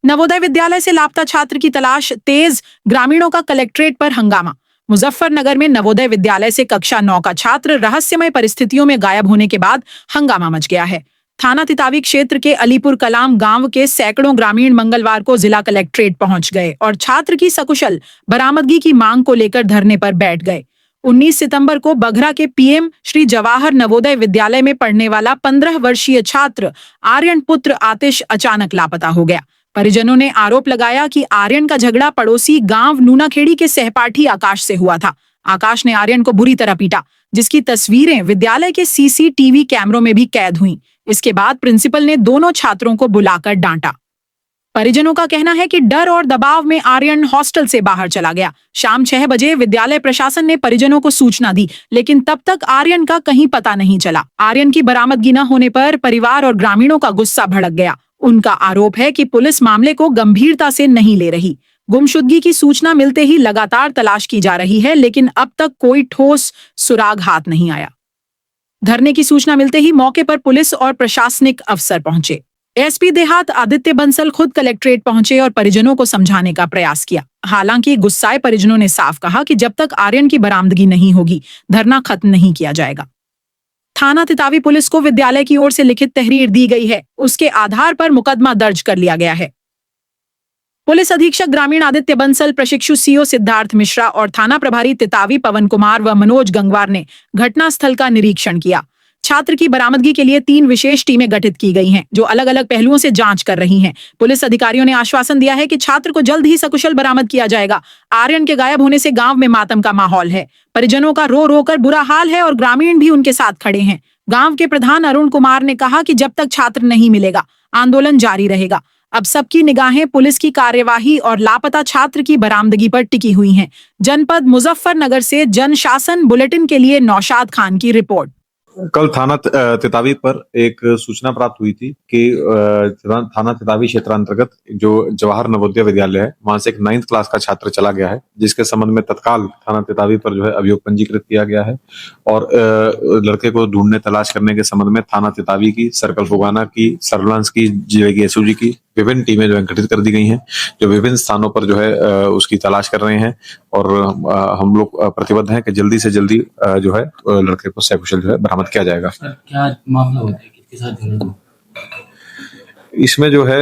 नवोदय विद्यालय से लापता छात्र की तलाश तेज, ग्रामीणों का कलेक्ट्रेट पर हंगामा। मुजफ्फरनगर में नवोदय विद्यालय से कक्षा 9 का छात्र रहस्यमय परिस्थितियों में गायब होने के बाद हंगामा मच गया है। थाना तितावी क्षेत्र के अलीपुर कलाम गांव के सैकड़ों ग्रामीण मंगलवार को जिला कलेक्ट्रेट पहुंच गए और छात्र की सकुशल बरामदगी की मांग को लेकर धरने पर बैठ गए। 19 सितंबर को बघरा के पीएम श्री जवाहर नवोदय विद्यालय में पढ़ने वाला 15 वर्षीय छात्र आर्यन पुत्र आतिश अचानक लापता हो गया। परिजनों ने आरोप लगाया कि आर्यन का झगड़ा पड़ोसी गांव नूनाखेड़ी के सहपाठी आकाश से हुआ था। आकाश ने आर्यन को बुरी तरह पीटा, जिसकी तस्वीरें विद्यालय के सीसीटीवी कैमरों में भी कैद हुईं। इसके बाद प्रिंसिपल ने दोनों छात्रों को बुलाकर डांटा। परिजनों का कहना है कि डर और दबाव में आर्यन हॉस्टल से बाहर चला गया। शाम 6 बजे विद्यालय प्रशासन ने परिजनों को सूचना दी, लेकिन तब तक आर्यन का कहीं पता नहीं चला। आर्यन की बरामदगी न होने पर परिवार और ग्रामीणों का गुस्सा भड़क गया। उनका आरोप है कि पुलिस मामले को गंभीरता से नहीं ले रही। गुमशुदगी की सूचना मिलते ही लगातार तलाश की जा रही है, लेकिन अब तक कोई ठोस सुराग हाथ नहीं आया। धरने की सूचना मिलते ही मौके पर पुलिस और प्रशासनिक अफसर पहुंचे। एसपी देहात आदित्य बंसल खुद कलेक्ट्रेट पहुंचे और परिजनों को समझाने का प्रयास किया। हालांकि गुस्साए परिजनों ने साफ कहा कि जब तक आर्यन की बरामदगी नहीं होगी, धरना खत्म नहीं किया जाएगा। थाना तितावी पुलिस को विद्यालय की ओर से लिखित तहरीर दी गई है। उसके आधार पर मुकदमा दर्ज कर लिया गया है। पुलिस अधीक्षक ग्रामीण आदित्य बंसल, प्रशिक्षु सीओ सिद्धार्थ मिश्रा और थाना प्रभारी तितावी पवन कुमार व मनोज गंगवार ने घटनास्थल का निरीक्षण किया। छात्र की बरामदगी के लिए 3 विशेष टीमें गठित की गई हैं, जो अलग अलग पहलुओं से जांच कर रही हैं। पुलिस अधिकारियों ने आश्वासन दिया है कि छात्र को जल्द ही सकुशल बरामद किया जाएगा। आर्यन के गायब होने से गांव में मातम का माहौल है। परिजनों का रो रो कर बुरा हाल है और ग्रामीण भी उनके साथ खड़े हैं। गांव के प्रधान अरुण कुमार ने कहा कि जब तक छात्र नहीं मिलेगा, आंदोलन जारी रहेगा। अब सबकी निगाहें पुलिस की कार्यवाही और लापता छात्र की बरामदगी पर टिकी हुई हैं। जनपद मुजफ्फरनगर से जनशासन बुलेटिन के लिए नौशाद खान की रिपोर्ट। कल थाना तितावी पर एक सूचना प्राप्त हुई थी कि थाना तितावी क्षेत्र अंतर्गत जो जवाहर नवोदय विद्यालय है, वहां से एक 9th क्लास का छात्र चला गया है, जिसके संबंध में तत्काल थाना तितावी पर जो है अभियोग पंजीकृत किया गया है। और लड़के को ढूंढने तलाश करने के संबंध में थाना तितावी की, सर्कल फुगाना की, सर्विलांस की, जिले की एसओजी की विभिन्न टीमें जो है गठित कर दी गई हैं, जो विभिन्न स्थानों पर जो है उसकी तलाश कर रहे हैं। और हम लोग प्रतिबद्ध हैं कि जल्दी से जल्दी जो है लड़के को सकुशल जो है बरामद किया जाएगा। सर, क्या मामला होता है, किसके साथ झगड़ा? इसमें जो है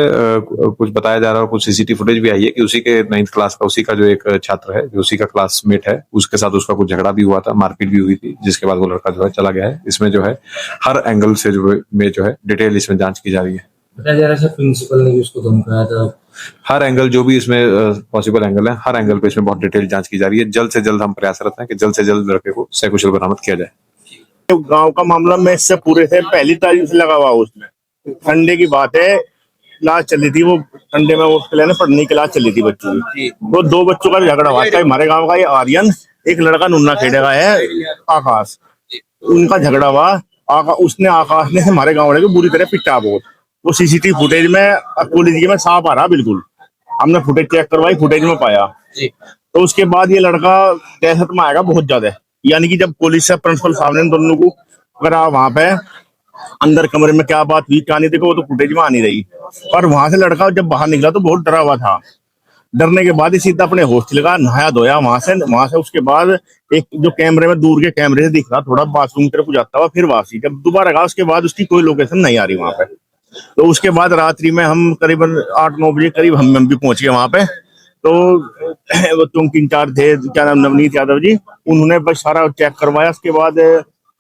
कुछ बताया जा रहा है और कुछ सीसीटीवी फुटेज भी आई है कि उसी के 9th क्लास का, उसी का जो एक छात्र है, जो उसी का क्लासमेट है, उसके साथ उसका कुछ झगड़ा भी हुआ था, मारपीट भी हुई थी, जिसके बाद वो लड़का जो है चला गया है। इसमें जो है हर एंगल से जो है डिटेल इसमें जांच की जा रही है। बताया जा रहा है प्रिंसिपल ने भी उसको धमकाया था। हर एंगल जो भी इसमें पॉसिबल एंगल है, हर एंगल पे इसमें बहुत डिटेल जांच की जा रही है। जल्द से जल्द हम प्रयासरत हैं कि जल्द से जल्द लड़के को सकुशल बरामद किया जाए। गांव का मामला में इससे पूरे से पहली तारीख से लगा हुआ, उसमें ठंडे की बात है, क्लास चली थी, वो ठंडे में उसके लिए पढ़ने की क्लास चली थी बच्चों की। वो 2 बच्चों का झगड़ा हुआ था। हमारे गांव का ये आर्यन, एक लड़का नुन्ना खेड़े का है आकाश, उनका झगड़ा हुआ। उसने आकाश ने हमारे गाँव वाले को बुरी तरह पिटा बहुत। वो सीसीटीवी फुटेज में पुलिस में साफ आ रहा, बिल्कुल हमने फुटेज चेक करवाई, फुटेज में पाया। तो उसके बाद ये लड़का दहशत में आएगा बहुत ज्यादा, यानी कि जब पुलिस से प्रिंसिपल साहब ने दोनों को अगर आप वहां पे अंदर कमरे में क्या बात हुई क्या नहीं, देखो वो तो फुटेज में आ नहीं रही। पर वहां से लड़का जब बाहर निकला तो बहुत डरा हुआ था। डरने के बाद ही सीधा अपने हॉस्टल का नहाया धोया वहां से उसके बाद एक जो कैमरे में दूर के कैमरे से दिख रहा थोड़ा बाथरूम तरफ जाता हुआ, फिर वापसी जब दोबारा गया उसके बाद उसकी कोई लोकेशन नहीं आ रही वहां पे। तो उसके बाद रात्रि में हम करीबन 8-9 बजे करीब हम भी पहुंच गए वहां पे। तो वो चौकी इंचार्ज थे, क्या नाम, नवनीत यादव जी, उन्होंने बस सारा चेक करवाया। उसके बाद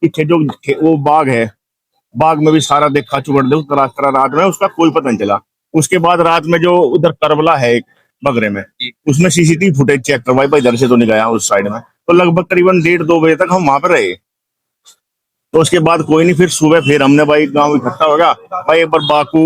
पीछे जो वो बाग है, बाग में भी सारा देखा चुगड़ दे तलाश करा रात में, उसका कोई पता नहीं चला। उसके बाद रात में जो उधर करबला है एक बगरे में, उसमें सीसीटीवी फुटेज चेक करवाई, भाई इधर से तो नहीं गया उस साइड में। तो लगभग करीबन 1:30-2 बजे तक हम वहां पर रहे। तो उसके बाद कोई नहीं, फिर सुबह फिर हमने भाई गांव इकट्ठा हो गया, भाई एक बार बाकू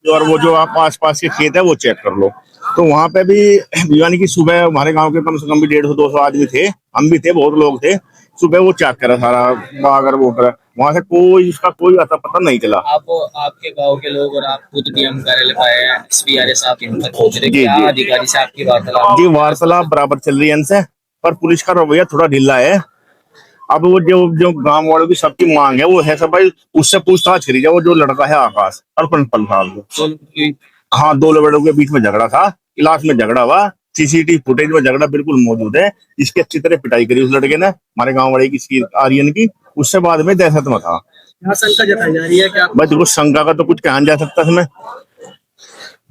और वो जो आप आस-पास के खेत है वो चेक कर लो। तो वहां पे भी यानी कि सुबह हमारे गांव के कम से कम भी 150-200 आदमी थे, हम भी थे, बहुत लोग थे। सुबह वो चेक करा सारा अगर वो करा, वहां से कोई इसका कोई अता पता नहीं चला। आपके गांव के लोग और आप खुद डीएम कार्यालय आए हैं, एसपी आरएस साहब यहाँ तक पहुंच रहे, क्या अधिकारी से आपकी वार्तालाप? जी वार्तालाप बराबर चल रही है इनसे, पर पुलिस का रवैया थोड़ा ढीला है। अब वो जो गांव वालों की सबकी मांग है वो है सब भाई उससे पूछताछ करी जाए, वो जो लड़का है आकाश और प्रिंसिपल साहब। हाँ, दो लड़कों के बीच में झगड़ा था, क्लास में झगड़ा हुआ, सीसीटीवी फुटेज में झगड़ा बिल्कुल मौजूद है। इसकी अच्छी तरह पिटाई करी उस लड़के ने, हमारे गांव वाले की, इसकी आर्यन की। उससे बाद में दहशत में था। यहाँ शंका जताई जा रही है क्या? बस देखो, शंका का तो कुछ कहा नहीं जा सकता इसमें,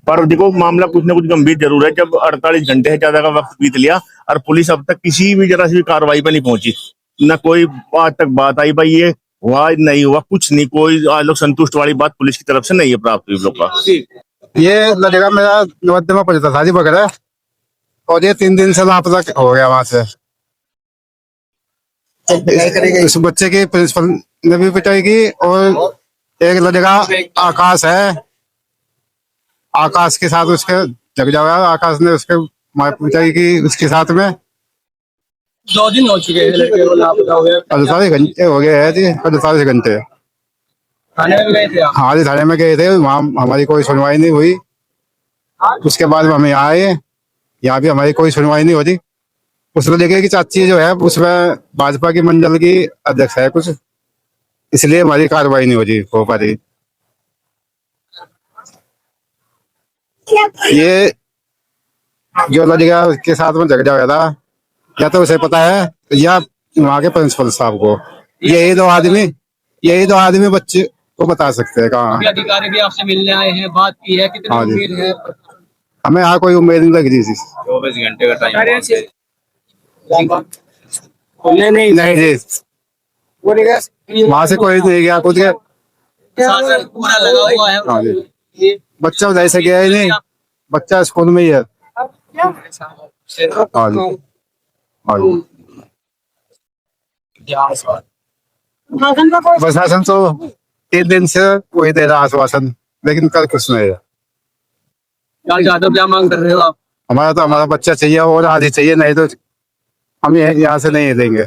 पर देखो मामला कुछ ना कुछ गंभीर जरूर है। जब 48 घंटे से ज्यादा का वक्त बीत लिया और पुलिस अब तक किसी भी जरा सी भी कार्रवाई पे नहीं पहुंची, ना कोई आज तक बात आई भाई ये हुआ नहीं हुआ, कुछ नहीं, कोई आज लोग संतुष्ट वाली बात पुलिस की तरफ से नहीं है प्राप्त हुई लोग का। ये लगेगा मेरा नवद्य में पड़ता शादी वगैरह, और ये 3 दिन से लापता हो गया वहां से। इस बच्चे की प्रिंसिपल ने भी पिटाई की, और एक लड़का आकाश है, आकाश के साथ उसके झगड़ा हुआ, आकाश ने उसके मार पिटाई की उसके साथ में। 2 दिन हो चुके हैं लड़के को लापता हुए। 48 घंटे हो गए हैं जी, 48 घंटे। थाने में गए थे आप? हाँ जी, थाने में गए थे, वहाँ हमारी कोई सुनवाई नहीं हुई। उसके बाद हम यहाँ आए, यहाँ भी हमारी कोई सुनवाई नहीं होती। उस लड़के की चाची जो है उसमें भाजपा की मंडल की अध्यक्ष है कुछ, इसलिए हमारी कार्रवाई नहीं हो पा रही। ये जो लड़का के साथ में झगड़ा हुआ था, या तो उसे पता है या वहाँ के प्रिंसिपल साहब को, यही दो आदमी बच्चे को बता सकते हैं कहाँ। अभी अधिकारी भी आपसे मिलने आए हैं, बात की है, कितनी हाँ जी। उम्मीद है? हमें यहाँ कोई उम्मीद नहीं लग रही थी। 24 घंटे का टाइम नहीं जी, वहाँ से कोई नहीं गया खुद के। शासन पूरा लगा हुआ है। हाँ जी, बच्चा उधर से गया ही नहीं, बच्चा स्कूल में ही है। हाँ जी, हाँ जी। प्रशासन तो 3 दिन से वही दे रहा आश्वासन, लेकिन कल कुछ नहीं है। यादव क्या मांग कर रहे हो आप? हमारा बच्चा चाहिए और आधी चाहिए, नहीं तो हम यहाँ से नहीं देंगे।